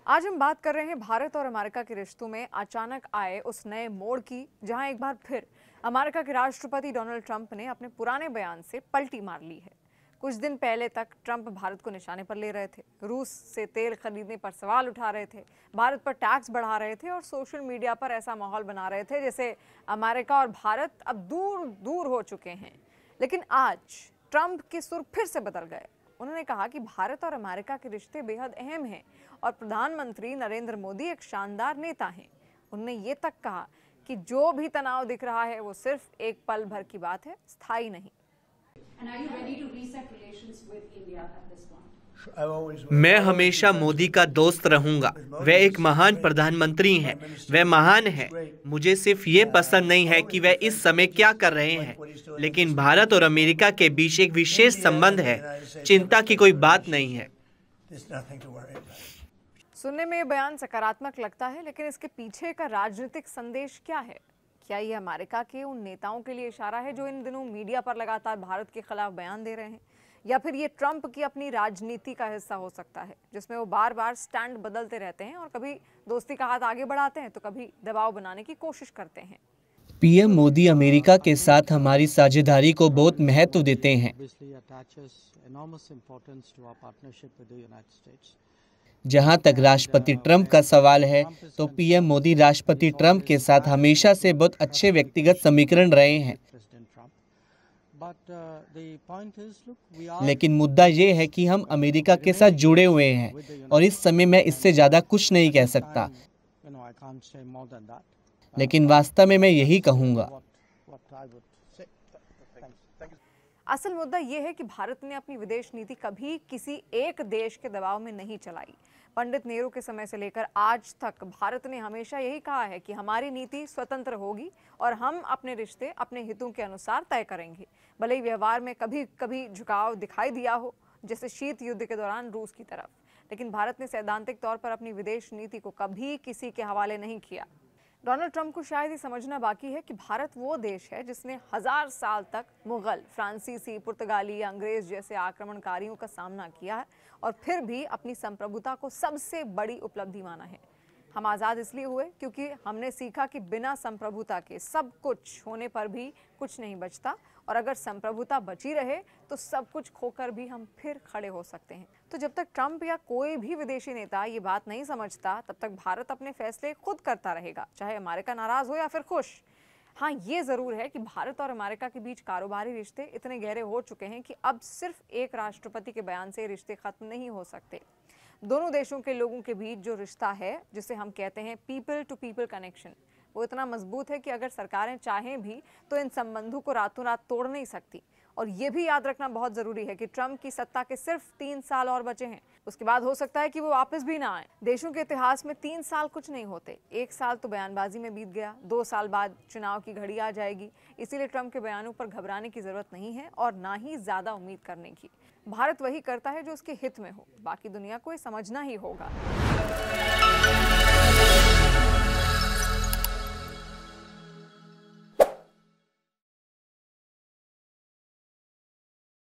आज हम बात कर रहे हैं भारत और अमेरिका के रिश्तों में अचानक आए उस नए मोड़ की, जहां एक बार फिर अमेरिका के राष्ट्रपति डोनाल्ड ट्रंप ने अपने पुराने बयान से पलटी मार ली है। कुछ दिन पहले तक ट्रंप भारत को निशाने पर ले रहे थे, रूस से तेल खरीदने पर सवाल उठा रहे थे, भारत पर टैक्स बढ़ा रहे थे और सोशल मीडिया पर ऐसा माहौल बना रहे थे जैसे अमेरिका और भारत अब दूर दूर हो चुके हैं। लेकिन आज ट्रंप के सुर फिर से बदल गए। उन्होंने कहा कि भारत और अमेरिका के रिश्ते बेहद अहम हैं और प्रधानमंत्री नरेंद्र मोदी एक शानदार नेता हैं। उन्होंने ये तक कहा कि जो भी तनाव दिख रहा है वो सिर्फ एक पल भर की बात है, स्थायी नहीं। मैं हमेशा मोदी का दोस्त रहूंगा। वह एक महान प्रधानमंत्री हैं, वह महान है। मुझे सिर्फ ये पसंद नहीं है कि वह इस समय क्या कर रहे हैं, लेकिन भारत और अमेरिका के बीच एक विशेष संबंध है। चिंता की कोई बात नहीं है। सुनने में ये बयान सकारात्मक लगता है, लेकिन इसके पीछे का राजनीतिक संदेश क्या है? क्या ये अमेरिका के उन नेताओं के लिए इशारा है जो इन दिनों मीडिया पर लगातार भारत के खिलाफ बयान दे रहे हैं, या फिर ये ट्रंप की अपनी राजनीति का हिस्सा हो सकता है, जिसमें वो बार बार स्टैंड बदलते रहते हैं और कभी दोस्ती का हाथ आगे बढ़ाते हैं तो कभी दबाव बनाने की कोशिश करते हैं। पीएम मोदी अमेरिका के साथ हमारी साझेदारी को बहुत महत्व देते हैं। जहां तक राष्ट्रपति ट्रंप का सवाल है, तो पीएम मोदी राष्ट्रपति ट्रंप के साथ हमेशा से बहुत अच्छे व्यक्तिगत समीकरण रहे हैं। लेकिन मुद्दा ये है कि हम अमेरिका के साथ जुड़े हुए हैं और इस समय मैं इससे ज़्यादा कुछ नहीं कह सकता। लेकिन वास्तव में मैं यही कहूँगा। असल मुद्दा यह है कि भारत ने अपनी विदेश नीति कभी किसी एक देश के दबाव में नहीं चलाई। पंडित नेहरू के समय से लेकर आज तक भारत ने हमेशा यही कहा है कि हमारी नीति स्वतंत्र होगी और हम अपने रिश्ते अपने हितों के अनुसार तय करेंगे। भले ही व्यवहार में कभी कभी झुकाव दिखाई दिया हो, जैसे शीत युद्ध के दौरान रूस की तरफ, लेकिन भारत ने सैद्धांतिक तौर पर अपनी विदेश नीति को कभी किसी के हवाले नहीं किया। डोनाल्ड ट्रंप को शायद ये समझना बाकी है कि भारत वो देश है जिसने 1000 साल तक मुगल, फ्रांसीसी, पुर्तगाली या अंग्रेज जैसे आक्रमणकारियों का सामना किया है और फिर भी अपनी संप्रभुता को सबसे बड़ी उपलब्धि माना है। हम आज़ाद इसलिए हुए क्योंकि हमने सीखा कि बिना संप्रभुता के सब कुछ होने पर भी कुछ नहीं बचता, और अगर संप्रभुता बची रहे तो सब कुछ खोकर भी हम फिर खड़े हो सकते हैं। तो जब तक ट्रंप या कोई भी विदेशी नेता ये बात नहीं समझता, तब तक भारत अपने फैसले खुद करता रहेगा, चाहे अमेरिका नाराज हो या फिर खुश। हाँ, ये ज़रूर है कि भारत और अमेरिका के बीच कारोबारी रिश्ते इतने गहरे हो चुके हैं कि अब सिर्फ एक राष्ट्रपति के बयान से रिश्ते खत्म नहीं हो सकते। दोनों देशों के लोगों के बीच जो रिश्ता है, जिसे हम कहते हैं पीपल टू पीपल कनेक्शन, वो इतना मजबूत है कि अगर सरकारें चाहें भी तो इन संबंधों को रातों रात तोड़ नहीं सकती। और ये भी याद रखना बहुत ज़रूरी है कि ट्रंप की सत्ता के सिर्फ 3 साल और बचे हैं। उसके बाद हो सकता है कि वो वापस भी ना आए। देशों के इतिहास में 3 साल कुछ नहीं होते। 1 साल तो बयानबाजी में बीत गया, 2 साल बाद चुनाव की घड़ी आ जाएगी। इसीलिए ट्रंप के बयानों पर घबराने की ज़रूरत नहीं है और ना ही ज़्यादा उम्मीद करने की। भारत वही करता है जो उसके हित में हो, बाकी दुनिया को ये समझना ही होगा।